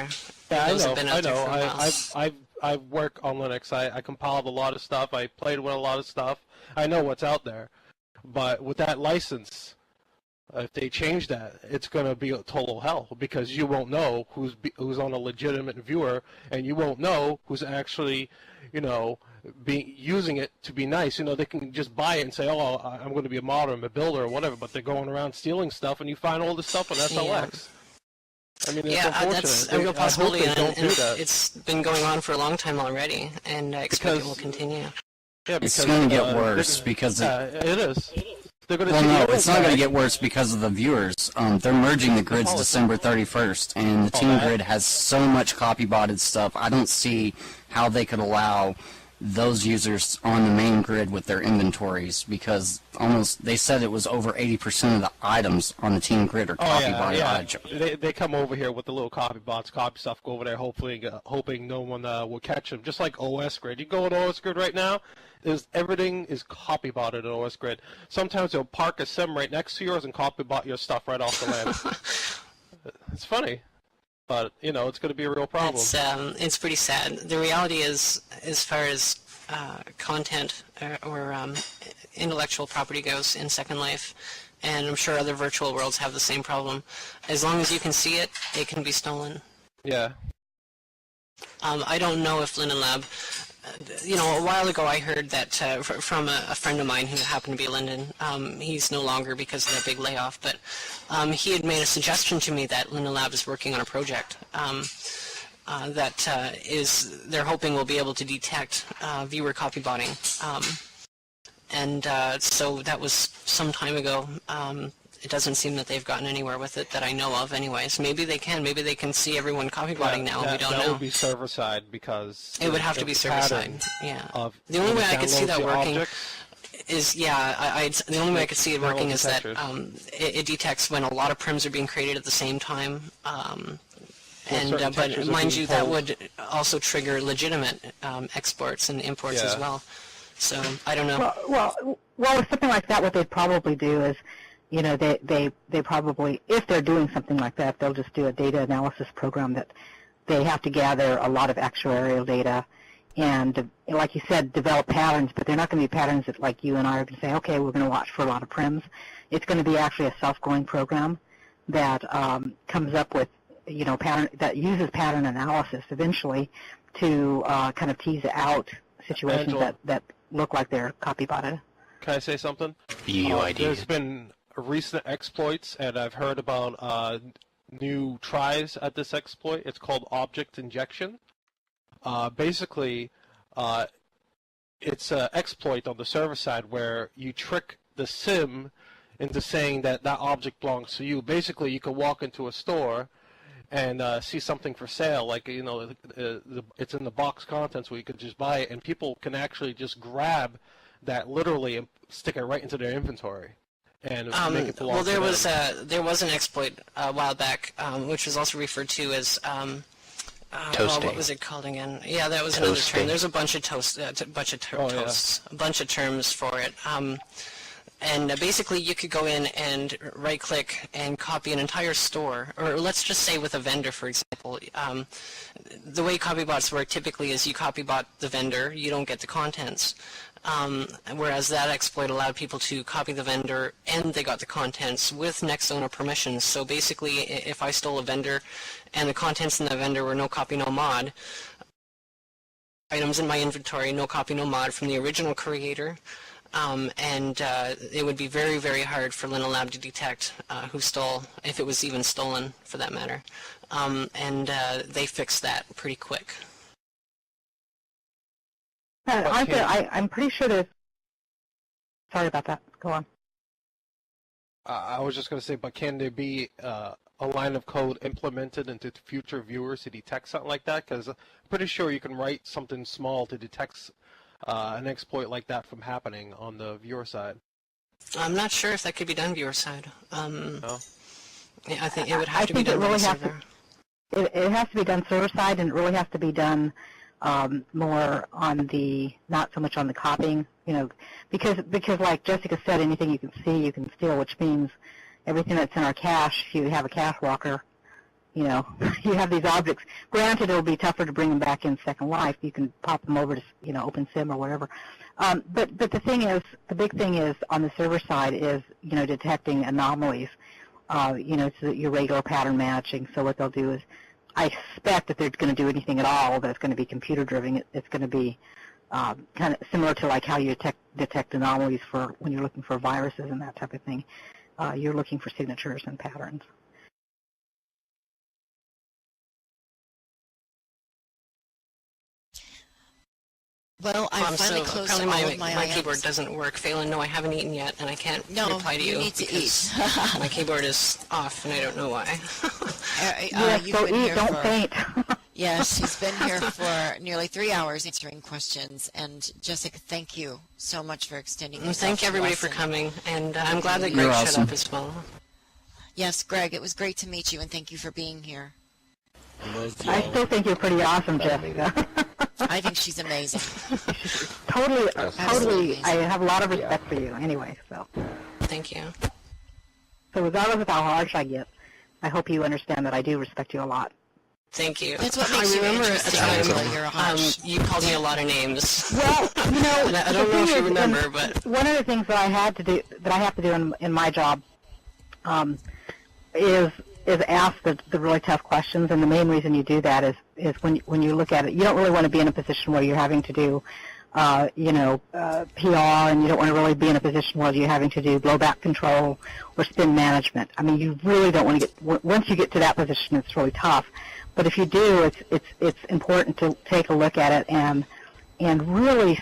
there. Yeah, Those have been out there for a while. I work on Linux. I compiled a lot of stuff. I played with a lot of stuff. I know what's out there. But with that license, if they change that, it's going to be a total hell because you won't know who's on a legitimate viewer, and you won't know who's actually, using it to be nice. They can just buy it and say, "Oh, I'm going to be a modder, I'm a builder, or whatever," but they're going around stealing stuff, and you find all this stuff on SLX. Yeah. I mean, it's unfortunate. That's a real possibility, and it's been going on for a long time already, and I expect it will continue. Yeah, because it's going to get worse because it is. Well, no, it's not going to get worse because of the viewers. They're merging the grids December 31st, and the team grid has so much copy-botted stuff. I don't see how they could allow those users on the main grid with their inventories because they said it was over 80% of the items on the team grid are copy-botted. They come over here with the little copy bots, copy stuff, go over there hoping no one will catch them. Just like OS grid. You go on OS grid right now, everything is copy-botted in OS grid. Sometimes they'll park a sim right next to yours and copy-bot your stuff right off the land. It's funny. But, it's going to be a real problem. It's pretty sad. The reality is, as far as content or intellectual property goes in Second Life, and I'm sure other virtual worlds have the same problem, as long as you can see it, it can be stolen. Yeah. I don't know if Linden Lab... a while ago I heard that from a friend of mine who happened to be Linden. He's no longer because of that big layoff, but he had made a suggestion to me that Linden Lab is working on a project that they're hoping will be able to detect viewer copybotting. So that was some time ago. It doesn't seem that they've gotten anywhere with it that I know of anyways. Maybe they can. Maybe they can see everyone copybotting now. We don't know. That would be server-side because... It would have to be server-side, yeah. The only way I could see that working is, the only way I could see it working is that it detects when a lot of prims are being created at the same time. But mind you, that would also trigger legitimate exports and imports as well. So, I don't know. Well, with something like that, what they'd probably do is, they probably, if they're doing something like that, they'll just do a data analysis program that they have to gather a lot of actuarial data and, like you said, develop patterns, but they're not going to be patterns that, like you and I are going to say, okay, we're going to watch for a lot of prims. It's going to be actually a self-growing program that comes up with, pattern, that uses pattern analysis eventually to kind of tease out situations that look like they're copy-botted. Can I say something? There's been recent exploits, and I've heard about new tries at this exploit. It's called object injection. Basically, it's an exploit on the server side where you trick the sim into saying that object belongs to you. Basically, you can walk into a store and see something for sale, like, it's in the box contents where you could just buy it, and people can actually just grab that literally and stick it right into their inventory and make it belong to them. There was an exploit a while back, which was also referred to as what was it called again? Yeah, that was another term. There's a bunch of a bunch of terms for it. And basically, you could go in and right-click and copy an entire store, or let's just say with a vendor, for example. The way copybots work typically is you copybot the vendor, you don't get the contents. Whereas that exploit allowed people to copy the vendor and they got the contents with next owner permissions. So basically, if I stole a vendor and the contents in the vendor were no copy, no mod, items in my inventory, no copy, no mod from the original creator, it would be very, very hard for Linden Lab to detect who stole, if it was even stolen for that matter. They fixed that pretty quick. I'm pretty sure there's... Sorry about that. Go on. I was just going to say, but can there be a line of code implemented into future viewers to detect something like that? Because I'm pretty sure you can write something small to detect an exploit like that from happening on the viewer side. I'm not sure if that could be done viewer side. No? I think it would have to be done by the server. It has to be done server side, and it really has to be done more on the, not so much on the copying, because like Jessica said, anything you can see, you can steal, which means everything that's in our cache, if you have a cache walker, you know, you have these objects. Granted, it'll be tougher to bring them back in Second Life. You can pop them over to, you know, OpenSim or whatever. But the thing is, the big thing is on the server side is, you know, detecting anomalies, you know, so that your regular pattern matching. So what they'll do is, I expect that they're going to do anything at all that's going to be computer driven. It's going to be kind of similar to like how you detect anomalies for when you're looking for viruses and that type of thing. You're looking for signatures and patterns. Well, I finally closed all of my IMs. Keyboard doesn't work. Phaylen, no, I haven't eaten yet, and I can't reply to you. No, you need to eat. My keyboard is off, and I don't know why. Yes, you've so been eat, here don't for, faint. Yes, she's been here for nearly 3 hours answering questions. And Jessica, thank you so much for extending yourself. Thank everybody for coming, and I'm glad that Greg showed up as well. Yes, Greg, it was great to meet you, and thank you for being here. I still think you're pretty awesome, Jessica. I think she's amazing. Totally. Amazing. I have a lot of respect for you anyway, so. Thank you. So regardless of how harsh I get, I hope you understand that I do respect you a lot. Thank you. That's what makes you interesting, Angela. You're harsh. You called me a lot of names. Well, you know, and I don't know if you remember, but one of the things that I have to do in my job is ask the really tough questions, and the main reason you do that is when you look at it, you don't really want to be in a position where you're having to do PR, and you don't want to really be in a position where you're having to do blowback control or spin management. I mean, you really don't want to get, once you get to that position, it's really tough. But if you do, it's important to take a look at it and really,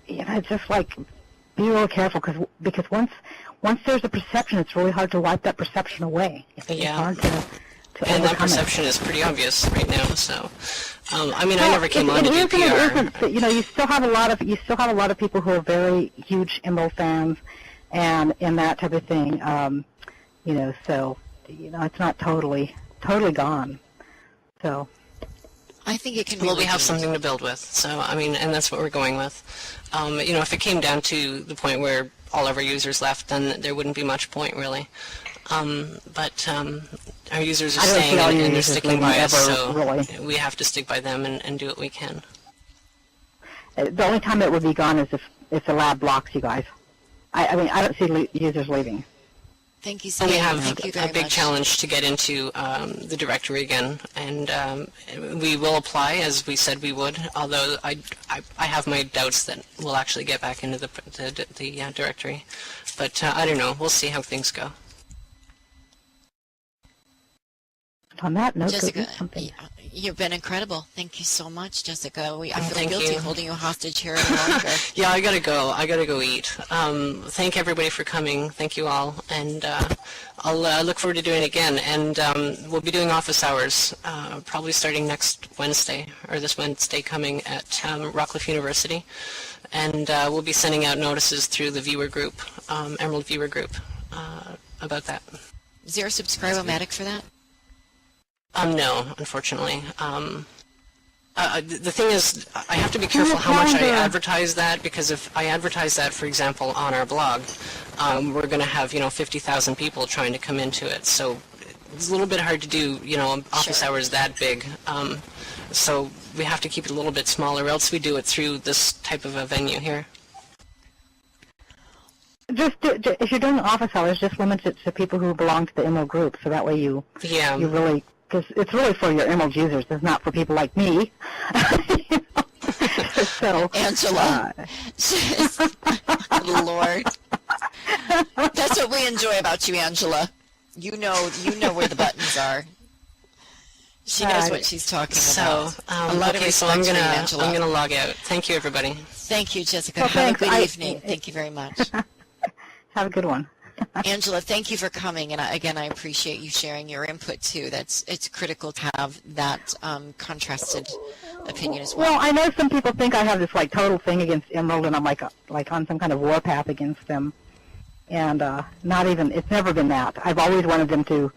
you know, just like be real careful because once there's a perception, it's really hard to wipe that perception away. It's hard to and that perception is pretty obvious right now. So, I mean, I never came on to do PR. It isn't. You know, you still have a lot of people who are very huge Emerald fans, and that type of thing. You know, so you know, it's not totally gone. So. I think it can be. Well, we have something to build with. So, I mean, and that's what we're going with. You know, if it came down to the point where all of our users left, then there wouldn't be much point, really. But our users are staying and they're sticking by us, so really. We have to stick by them and do what we can. The only time it would be gone is if the lab blocks you guys. I mean, I don't see users leaving. Thank you so much. We have a big challenge to get into the directory again, and we will apply as we said we would, although I have my doubts that we'll actually get back into the directory. But I don't know. We'll see how things go. On that note, Jessica, you've been incredible. Thank you so much, Jessica. I feel guilty holding you hostage here any longer. Yeah, I gotta go. I gotta go eat. Thank everybody for coming. Thank you all, and I'll look forward to doing it again. And we'll be doing office hours probably starting next Wednesday or this Wednesday coming at Rockcliffe University, and we'll be sending out notices through the viewer group, Emerald Viewer Group, about that. Is there a subscribe-o-matic for that? No, unfortunately. The thing is, I have to be careful how much I advertise that, because if I advertise that, for example, on our blog, we're going to have, 50,000 people trying to come into it. So it's a little bit hard to do, office hours that big. So we have to keep it a little bit smaller, or else we do it through this type of a venue here. If you're doing office hours, just limit it to people who belong to the Emerald group, so that way you really, because it's really for your Emerald users. It's not for people like me. So, Angela, Lord, that's what we enjoy about you, Angela. You know where the buttons are. She knows what she's talking about. A lot of respect for you, Angela. I'm gonna log out. Thank you, everybody. Thank you, Jessica. Have a good evening. Thank you very much. Have a good one. Angela, thank you for coming, and again, I appreciate you sharing your input too. It's critical to have that contrasted opinion as well. Well, I know some people think I have this total thing against Emerald, and I'm like on some kind of warpath against them, and not even. It's never been that. I've always wanted them to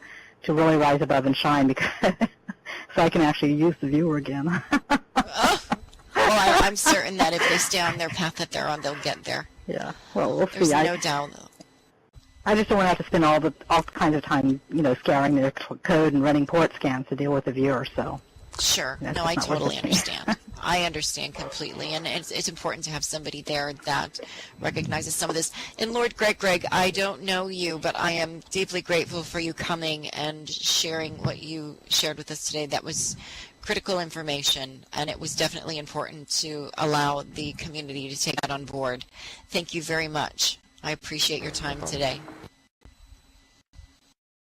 really rise above and shine, because so I can actually use the viewer again. Well, I'm certain that if they stay on their path that they're on, they'll get there. Yeah. Well, we'll see. There's no doubt. I just don't want to have to spend all kinds of time, scouring their code and running port scans to deal with the viewer. So. Sure. No, I totally understand. I understand completely, and it's important to have somebody there that recognizes some of this. And Lord Greg, I don't know you, but I am deeply grateful for you coming and sharing what you shared with us today. That was critical information, and it was definitely important to allow the community to take that on board. Thank you very much. I appreciate your time today.